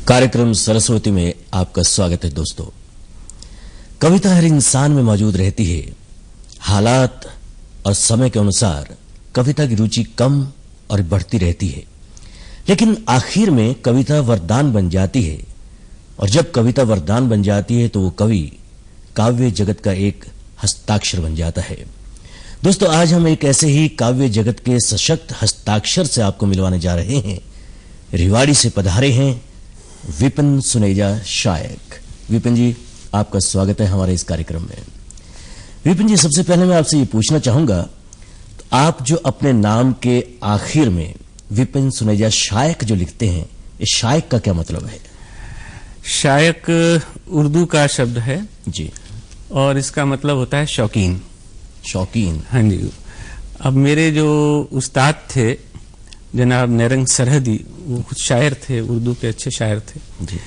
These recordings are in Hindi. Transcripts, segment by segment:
कार्यक्रम सरस्वती में आपका स्वागत है दोस्तों। कविता हर इंसान में मौजूद रहती है। हालात और समय के अनुसार कविता की रुचि कम और बढ़ती रहती है, लेकिन आखिर में कविता वरदान बन जाती है। और जब कविता वरदान बन जाती है तो वो कवि काव्य जगत का एक हस्ताक्षर बन जाता है। दोस्तों, आज हम एक ऐसे ही काव्य जगत के सशक्त हस्ताक्षर से आपको मिलवाने जा रहे हैं। रिवाड़ी से पधारे हैं विपिन सुनेजा शायक। विपिन जी, आपका स्वागत है हमारे इस कार्यक्रम में। विपिन जी, सबसे पहले मैं आपसे ये पूछना चाहूंगा, तो आप जो अपने नाम के आखिर में विपिन सुनेजा शायक जो लिखते हैं, इस शायक का क्या मतलब है? शायक उर्दू का शब्द है जी, और इसका मतलब होता है शौकीन। शौकीन, हाँ जी। अब मेरे जो उस्ताद थे जनाब नैरंग सरहदी, वो कुछ शायर थे, उर्दू के अच्छे शायर थे जी।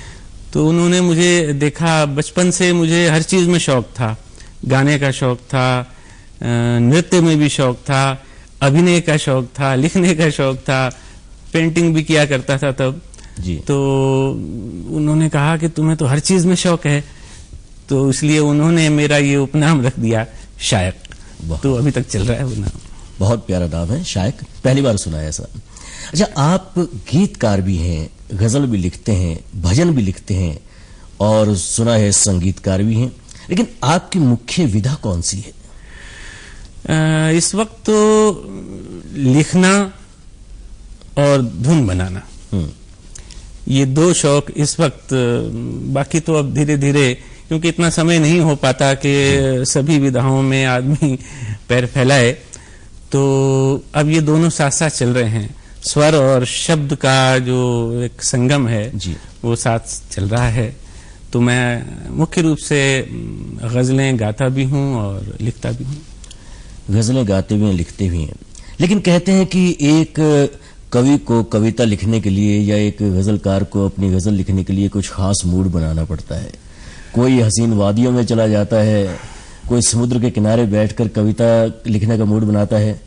तो उन्होंने मुझे देखा, बचपन से मुझे हर चीज में शौक था। गाने का शौक था, नृत्य में भी शौक था, अभिनय का शौक था, लिखने का शौक था, पेंटिंग भी किया करता था तब जी। तो उन्होंने कहा कि तुम्हें तो हर चीज में शौक है, तो इसलिए उन्होंने मेरा ये उपनाम रख दिया शायक। तो अभी तक चल रहा है वो नाम। बहुत प्यारा नाम है शायक, पहली बार सुना है ऐसा। अच्छा, आप गीतकार भी हैं, गजल भी लिखते हैं, भजन भी लिखते हैं और सुना है संगीतकार भी हैं, लेकिन आपकी मुख्य विधा कौन सी है? इस वक्त तो लिखना और धुन बनाना, ये दो शौक इस वक्त। बाकी तो अब धीरे धीरे, क्योंकि इतना समय नहीं हो पाता कि सभी विधाओं में आदमी पैर फैलाए, तो अब ये दोनों साथ साथ चल रहे हैं। स्वर और शब्द का जो एक संगम है जी, वो साथ चल रहा है। तो मैं मुख्य रूप से गजलें गाता भी हूँ और लिखता भी हूँ। गजलें गाते भी हैं, लिखते भी हैं, लेकिन कहते हैं कि एक कवि को कविता लिखने के लिए या एक गजलकार को अपनी गजल लिखने के लिए कुछ खास मूड बनाना पड़ता है। कोई हसीन वादियों में चला जाता है, कोई समुद्र के किनारे बैठकर कविता लिखने का मूड बनाता है।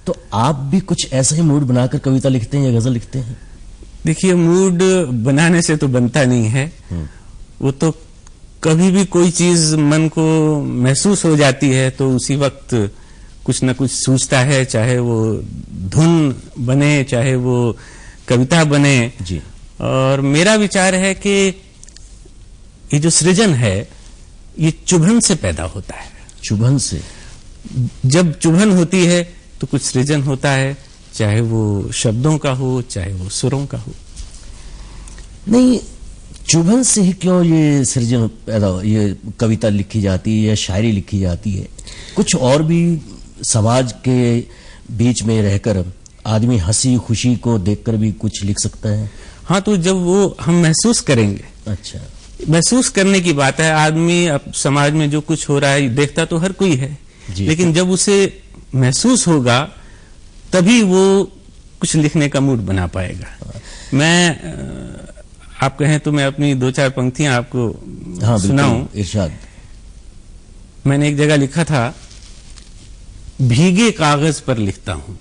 तो आप भी कुछ ऐसा ही मूड बनाकर कविता लिखते हैं या गजल लिखते हैं? देखिए, मूड बनाने से तो बनता नहीं है, वो तो कभी भी कोई चीज मन को महसूस हो जाती है तो उसी वक्त कुछ न कुछ सूझता है, चाहे वो धुन बने चाहे वो कविता बने जी। और मेरा विचार है कि ये जो सृजन है ये चुभन से पैदा होता है। चुभन से? जब चुभन होती है तो कुछ सृजन होता है, चाहे वो शब्दों का हो चाहे वो सुरों का हो। नहीं, चुभन से ही क्यों ये सृजन पैदा हो, ये कविता लिखी जाती है या शायरी लिखी जाती है? कुछ और भी समाज के बीच में रहकर आदमी हंसी खुशी को देखकर भी कुछ लिख सकता है। हाँ, तो जब वो हम महसूस करेंगे। अच्छा, महसूस करने की बात है। आदमी अब समाज में जो कुछ हो रहा है देखता तो हर कोई है, लेकिन जब उसे महसूस होगा तभी वो कुछ लिखने का मूड बना पाएगा। मैं आप कहें तो मैं अपनी दो चार पंक्तियां आपको सुनाऊं। इरशाद। मैंने एक जगह लिखा था, भीगे कागज पर लिखता हूं।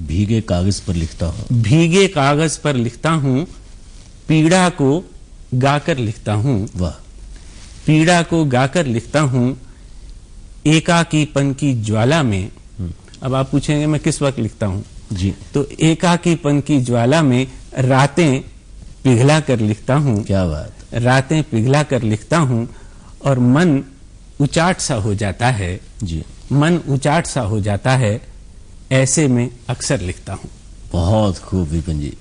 भीगे कागज पर लिखता हूं। भीगे कागज पर लिखता हूं, पीड़ा को गाकर लिखता हूं। वाह। पीड़ा को गाकर लिखता हूं, एकाकीपन की ज्वाला में। अब आप पूछेंगे मैं किस वक्त लिखता हूं जी, तो एकाकीपन की ज्वाला में रातें पिघला कर लिखता हूं। क्या बात। रातें पिघला कर लिखता हूं और मन उचाट सा हो जाता है जी। मन उचाट सा हो जाता है, ऐसे में अक्सर लिखता हूं। बहुत खूब विपिन जी।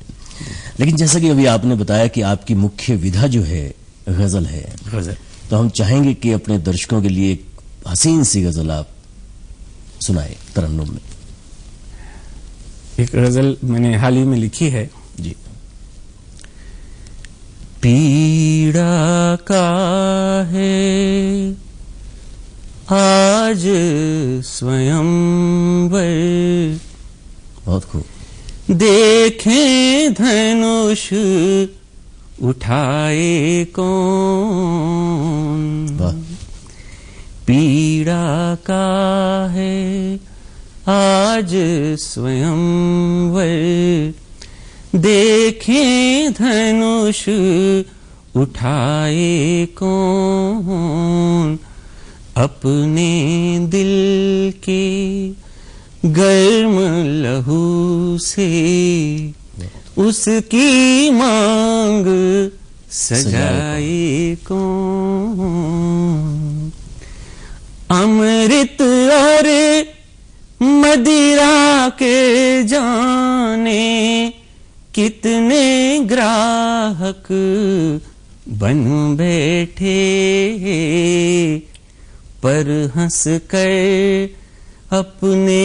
लेकिन जैसा कि अभी आपने बताया कि आपकी मुख्य विधा जो है गजल है, गजल, तो हम चाहेंगे कि अपने दर्शकों के लिए एक हसीन सी गजल आप सुनाए तरन्नुम में। एक गजल मैंने हाल ही में लिखी है जी। पीड़ा का है आज स्वयंवर, बहुत खूब। देखें धनुष उठाए कौन। वाह। पीड़ा का है आज स्वयंवर, देखें धनुष उठाए कौन अपने दिल के गर्म लहू से उसकी मांग सजाए कौन। अमृत और मदिरा के जाने कितने ग्राहक बन बैठे, पर हंस कर अपने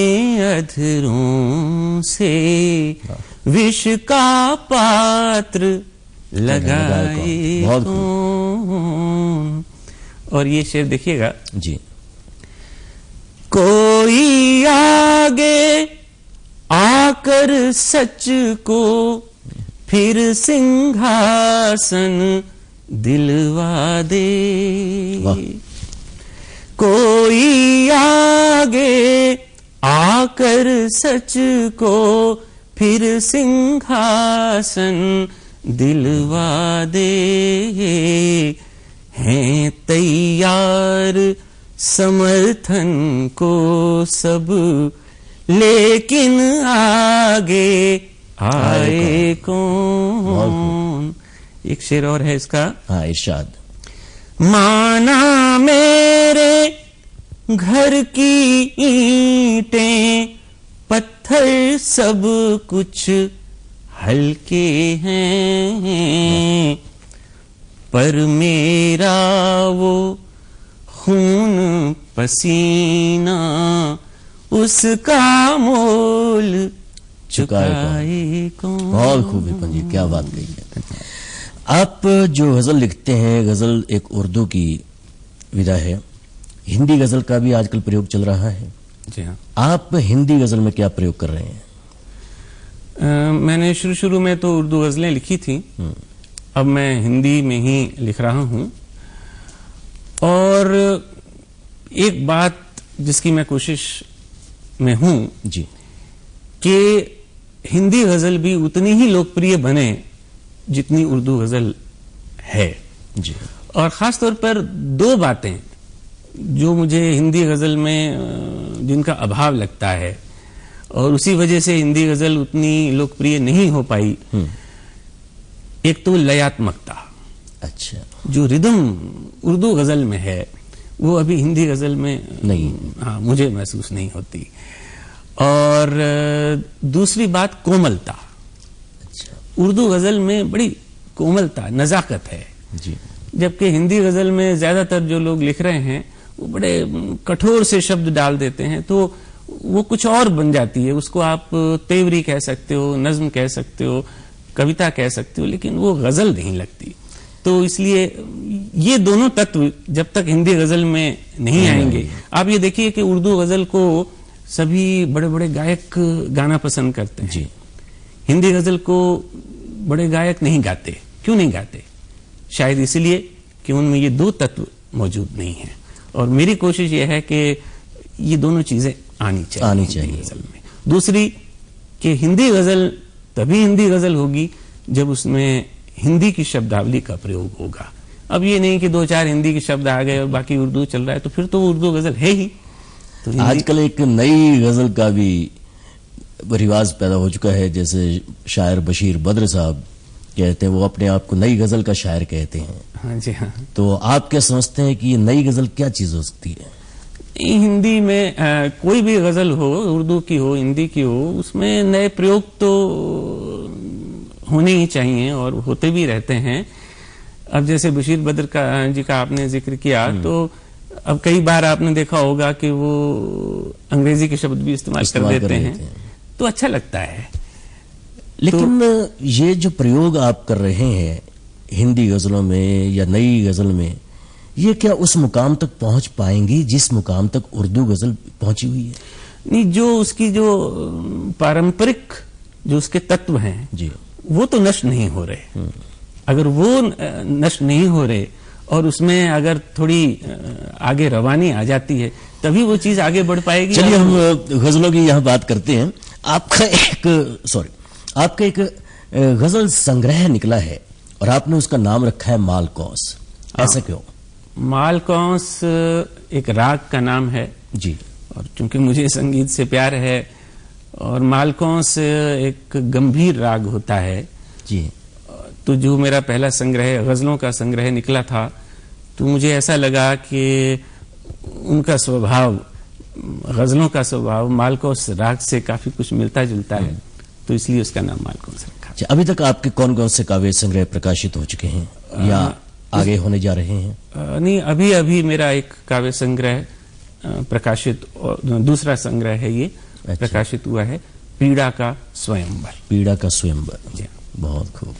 अधरों से विष का पात्र लगाए कौन। और ये शेर देखिएगा जी। कोई आगे आकर सच को फिर सिंहासन दिलवा दे, कोई आगे आकर सच को फिर सिंहासन दिलवा दे, हैं तैयार समर्थन को सब, लेकिन आगे आए कौन। एक शेर और है इसका। हाँ, इरशाद। माना मेरे घर की ईंटें पत्थर सब कुछ हल्के हैं, पर मेरा वो खून पसीना उसका मोल चुकाए कौन। बहुत खूब विपिन जी, क्या बात कही है। आप जो गजल लिखते हैं, गजल एक उर्दू की विधा है, हिंदी गजल का भी आजकल प्रयोग चल रहा है। जी हाँ। आप हिंदी गजल में क्या प्रयोग कर रहे हैं? मैंने शुरू में तो उर्दू गजलें लिखी थी, अब मैं हिंदी में ही लिख रहा हूं। और एक बात जिसकी मैं कोशिश में हूं जी, कि हिंदी गजल भी उतनी ही लोकप्रिय बने जितनी उर्दू गजल है जी। और खास तौर पर दो बातें जो मुझे हिंदी गजल में जिनका अभाव लगता है और उसी वजह से हिंदी गजल उतनी लोकप्रिय नहीं हो पाई। एक तो लयात्मकता, अच्छा, जो रिदम उर्दू गजल में है वो अभी हिंदी गजल में नहीं, हाँ, मुझे महसूस नहीं होती। और दूसरी बात कोमलता, अच्छा उर्दू गजल में बड़ी कोमलता, नजाकत है जी। जबकि हिंदी गजल में ज्यादातर जो लोग लिख रहे हैं वो बड़े कठोर से शब्द डाल देते हैं, तो वो कुछ और बन जाती है। उसको आप तेवरी कह सकते हो, नज्म कह सकते हो, कविता कह सकते हो, लेकिन वो गजल नहीं लगती। तो इसलिए ये दोनों तत्व जब तक हिंदी गजल में नहीं आएंगे, आप ये देखिए कि उर्दू गजल को सभी बड़े बड़े गायक गाना पसंद करते हैं जी। हिंदी गजल को बड़े गायक नहीं गाते। क्यों नहीं गाते? शायद इसलिए कि उनमें ये दो तत्व मौजूद नहीं है। और मेरी कोशिश ये है कि ये दोनों चीजें आनी चाहिए हिंदी गजल में। दूसरी कि हिंदी गजल तभी हिंदी गजल होगी जब उसमें हिंदी की शब्दावली का प्रयोग होगा। अब ये नहीं कि दो चार हिंदी के शब्द आ गए और बाकी उर्दू चल रहा है, तो फिर तो वो उर्दू गजल है ही। तो आजकल एक नई गजल का भी रिवाज पैदा हो चुका है, जैसे शायर बशीर बद्र साहब कहते हैं, वो अपने आप को नई गजल का शायर कहते हैं। हाँ जी हाँ। तो आप क्या समझते हैं कि ये नई गजल क्या चीज हो सकती है? हिंदी में कोई भी गजल हो, उर्दू की हो, हिंदी की हो, उसमें नए प्रयोग तो होने ही चाहिए और होते भी रहते हैं। अब जैसे बशीर बद्र जी का आपने जिक्र किया, तो अब कई बार आपने देखा होगा कि वो अंग्रेजी के शब्द भी इस्तेमाल कर देते हैं, तो अच्छा लगता है। लेकिन तो, ये जो प्रयोग आप कर रहे हैं हिंदी गजलों में या नई गजल में, ये क्या उस मुकाम तक पहुंच पाएंगी जिस मुकाम तक उर्दू गजल पहुंची हुई है? नहीं, जो उसकी जो पारंपरिक जो उसके तत्व हैं जी, वो तो नष्ट नहीं हो रहे। अगर वो नष्ट नहीं हो रहे और उसमें अगर थोड़ी आगे रवानी आ जाती है, तभी वो चीज आगे बढ़ पाएगी। चलिए हम गजलों की यहाँ बात करते हैं। आपका एक गजल संग्रह निकला है और आपने उसका नाम रखा है मालकौस, ऐसा क्यों? मालकौस एक राग का नाम है जी। और चूंकि मुझे संगीत से प्यार है और मालकौस एक गंभीर राग होता है जी। तो जो मेरा पहला संग्रह गजलों का संग्रह निकला था तो मुझे ऐसा लगा कि उनका स्वभाव, गजलों का स्वभाव मालकौस राग से काफी कुछ मिलता जुलता है, तो इसलिए उसका नाम मालकौस रखा। अच्छा, अभी तक आपके कौन कौन से काव्य संग्रह प्रकाशित हो चुके हैं या आगे होने जा रहे हैं? नहीं, अभी अभी मेरा एक काव्य संग्रह प्रकाशित, और दूसरा संग्रह है ये। अच्छा। प्रकाशित हुआ है पीड़ा का स्वयंवर। पीड़ा का स्वयंवर। जी। बहुत खूब।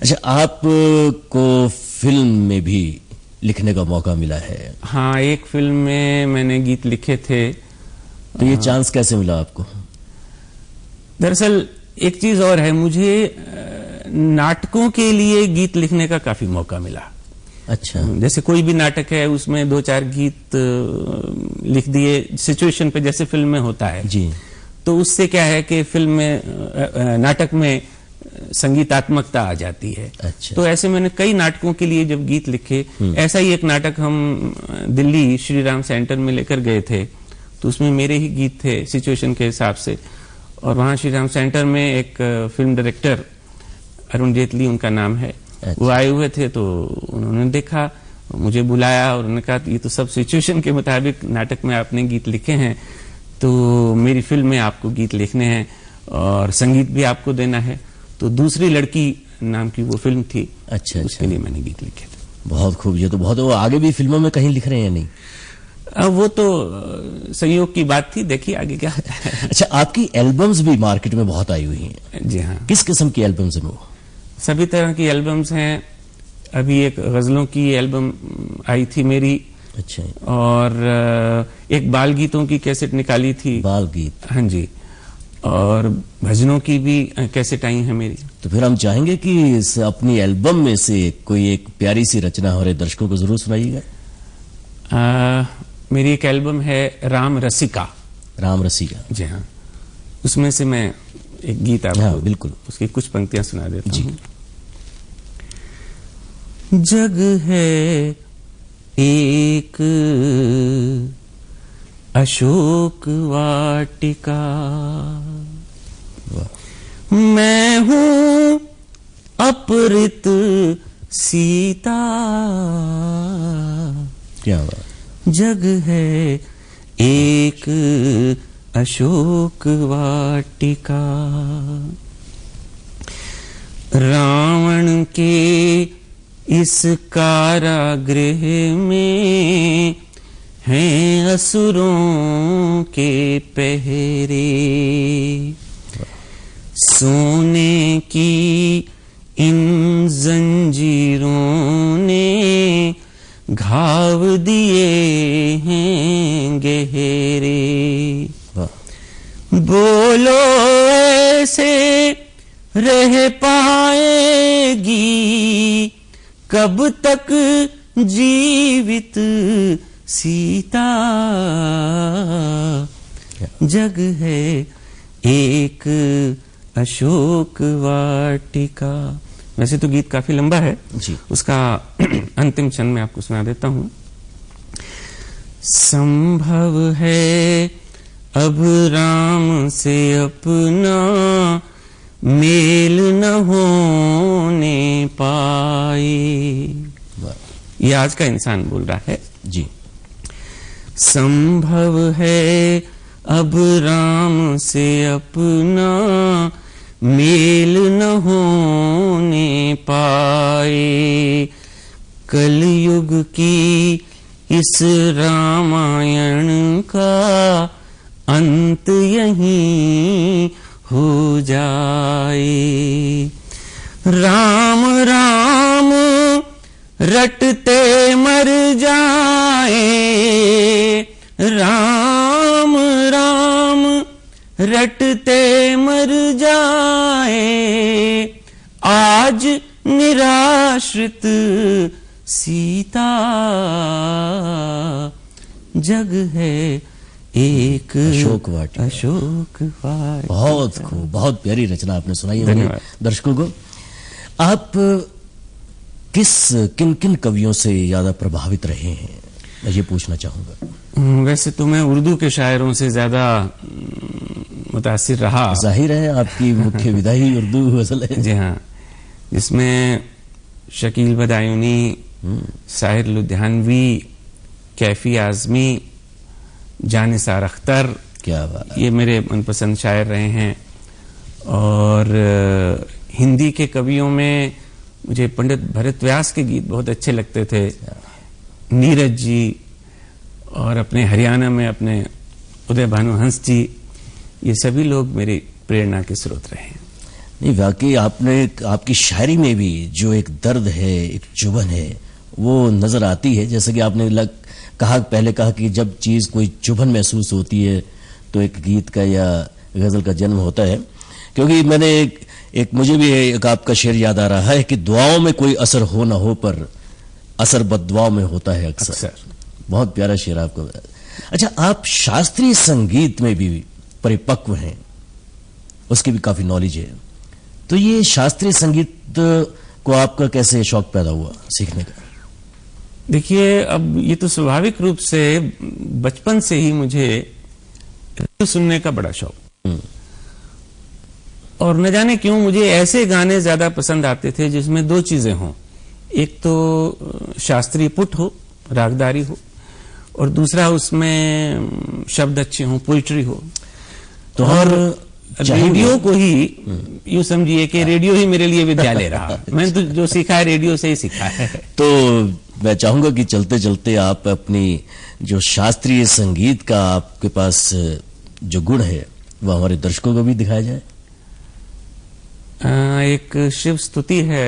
अच्छा, आपको फिल्म में भी लिखने का मौका मिला है? हाँ, एक फिल्म में मैंने गीत लिखे थे। तो ये चांस कैसे मिला आपको? दरअसल एक चीज और है, मुझे नाटकों के लिए गीत लिखने का काफी मौका मिला। अच्छा। जैसे कोई भी नाटक है उसमें 2-4 गीत लिख दिए सिचुएशन पे, जैसे फिल्म में होता है जी। तो उससे क्या है कि फिल्म में, नाटक में संगीतात्मकता आ जाती है। अच्छा। तो ऐसे मैंने कई नाटकों के लिए जब गीत लिखे, ऐसा ही एक नाटक हम दिल्ली श्री राम सेंटर में लेकर गए थे तो उसमें मेरे ही गीत थे सिचुएशन के हिसाब से। और वहां श्री राम सेंटर में एक फिल्म डायरेक्टर अरुण जेटली उनका नाम है। अच्छा। वो आए हुए थे तो उन्होंने देखा, मुझे बुलाया और उन्होंने कहा ये तो सब सिचुएशन के मुताबिक नाटक में आपने गीत लिखे हैं, तो मेरी फिल्म में आपको गीत लिखने हैं और संगीत भी आपको देना है। तो दूसरी लड़की नाम की वो फिल्म थी। अच्छा। उसके लिए मैंने गीत लिखे थे। बहुत खूब। ये तो बहुत। वो आगे भी फिल्मों में कहीं लिख रहे हैं या नहीं? वो तो संयोग की बात थी, देखिए आगे क्या होता है। अच्छा, आपकी एल्बम्स भी मार्केट में बहुत आई हुई हैं। जी हाँ, किस किस्म की एल्बम्स हैं वो? सभी तरह की एल्बम्स हैं। अभी एक गजलों की एल्बम आई थी मेरी। अच्छा। और एक बाल गीतों की कैसेट निकाली थी। बाल गीत। हाँ जी। और भजनों की भी कैसेट आई है मेरी। तो फिर हम चाहेंगे कि इस अपनी एल्बम में से कोई एक प्यारी सी रचना हमारे दर्शकों को जरूर सुनाइएगा। मेरी एक एल्बम है राम रसिका। राम रसिका। जी हाँ, उसमें से मैं एक गीत आपको, हाँ, बिल्कुल, उसकी कुछ पंक्तियां सुना देता जी। हूँ। जग है एक अशोक वाटिका, मैं हूँ अपहृत सीता। क्या बात। जग है एक अशोक वाटिका, रावण के इस कारागृह में हैं असुरों के पहरे। सोने की इन जंजीरों ने घाव दिए हैं गहरे। बोलो ऐसे रह पाएगी कब तक जीवित सीता। जग है एक अशोक वाटिका। वैसे तो गीत काफी लंबा है जी। उसका अंतिम छंद मैं आपको सुना देता हूं। संभव है अब राम से अपना मेल न होने पाए। ये आज का इंसान बोल रहा है जी। संभव है अब राम से अपना मेल न होने पाए। कलयुग की इस रामायण का अंत यहीं हो जाए। राम राम रटते मर जाए, राम राम रटते मर जाए। आज निराश्रित सीता। जग है एक अशोक वाटिका। अशोक वाटिका। बहुत खूब, बहुत प्यारी रचना आपने सुनाई है धन्यवाद। दर्शकों को। आप किन किन कवियों से ज्यादा प्रभावित रहे हैं, मैं ये पूछना चाहूंगा। वैसे तो मैं उर्दू के शायरों से ज्यादा मुतासिर रहा। जाहिर है आपकी मुख्य विधा ही उर्दू गजल है। जी हाँ, जिसमें शकील बदायूनी, साहिर लुधियानवी, कैफी आजमी, जानिसार अख्तर, क्या बात, ये मेरे मनपसंद शायर रहे हैं। और हिंदी के कवियों में मुझे पंडित भरत व्यास के गीत बहुत अच्छे लगते थे, नीरज जी, और अपने हरियाणा में अपने उदय भानु हंस जी, ये सभी लोग मेरी प्रेरणा के स्रोत रहे हैं। नहीं वाकई आपने, आपकी शायरी में भी जो एक दर्द है, एक चुभन है, वो नजर आती है। जैसे कि आपने पहले कहा कि जब चीज कोई चुभन महसूस होती है तो एक गीत का या गजल का जन्म होता है। क्योंकि मैंने एक मुझे भी एक आपका शेर याद आ रहा है कि दुआओं में कोई असर हो ना हो पर असर बद्दुआओं में होता है अक्सर। बहुत प्यारा शेर आपका। अच्छा, आप शास्त्रीय संगीत में भी परिपक्व हैं, उसकी भी काफी नॉलेज है, तो ये शास्त्रीय संगीत को आपका कैसे शौक पैदा हुआ सीखने का? देखिए, अब ये तो स्वाभाविक रूप से बचपन से ही मुझे रेडियो सुनने का बड़ा शौक, और न जाने क्यों मुझे ऐसे गाने ज्यादा पसंद आते थे जिसमें दो चीजें हों, एक तो शास्त्रीय पुट हो, रागदारी हो, और दूसरा उसमें शब्द अच्छे हों, पोइट्री हो। तो और रेडियो को ही यूं समझिए कि रेडियो ही मेरे लिए विद्यालय रहा। मैंने तो जो सीखा है रेडियो से ही सीखा है। तो मैं चाहूंगा कि चलते चलते आप अपनी जो शास्त्रीय संगीत का आपके पास जो गुण है वह हमारे दर्शकों को भी दिखाया जाए। एक शिव स्तुति है,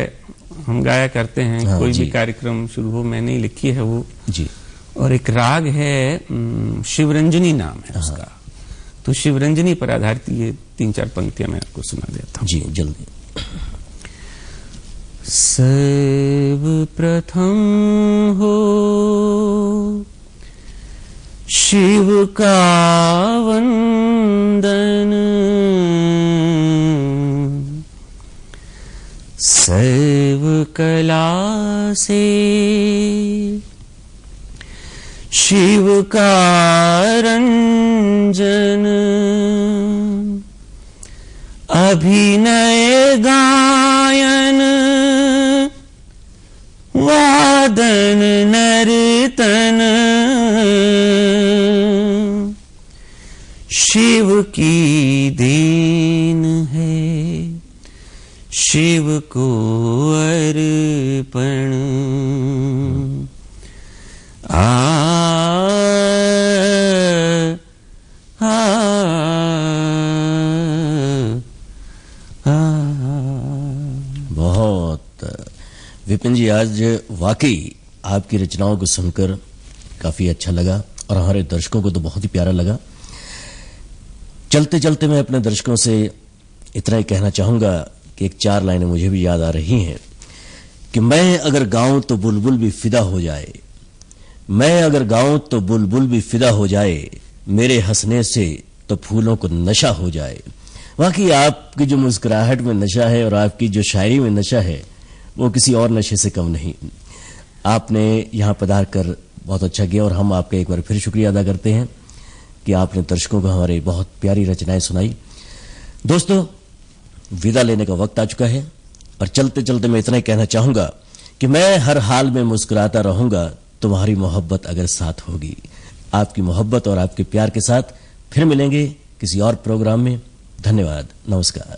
हम गाया करते हैं। हाँ, कोई जी। भी कार्यक्रम शुरू हो, मैंने ही लिखी है वो जी। और एक राग है, शिवरंजनी नाम है उसका। तो शिवरंजनी पर आधारित ये 3-4 पंक्तियां मैं आपको सुना देता हूं। जी जल्दी। सर्व प्रथम हो शिव का वंदन, सर्व कला से शिव का रंजन, अभिनय गायन वादन नर्तन, शिव की देन है, शिव को अर्पण। बहुत विपिन जी, आज वाकई आपकी रचनाओं को सुनकर काफी अच्छा लगा और हमारे दर्शकों को तो बहुत ही प्यारा लगा। चलते चलते मैं अपने दर्शकों से इतना ही कहना चाहूंगा कि एक 4 लाइनें मुझे भी याद आ रही हैं कि मैं अगर गाऊं तो बुलबुल भी फिदा हो जाए, मैं अगर गाऊं तो बुलबुल भी फिदा हो जाए, मेरे हंसने से तो फूलों को नशा हो जाए। वाकई आपकी जो मुस्कुराहट में नशा है और आपकी जो शायरी में नशा है वो किसी और नशे से कम नहीं। आपने यहाँ पधार कर बहुत अच्छा किया और हम आपका एक बार फिर शुक्रिया अदा करते हैं कि आपने दर्शकों को हमारी बहुत प्यारी रचनाएं सुनाई। दोस्तों, विदा लेने का वक्त आ चुका है और चलते चलते मैं इतना ही कहना चाहूंगा कि मैं हर हाल में मुस्कुराता रहूंगा, तुम्हारी मोहब्बत अगर साथ होगी। आपकी मोहब्बत और आपके प्यार के साथ फिर मिलेंगे किसी और प्रोग्राम में। धन्यवाद, नमस्कार।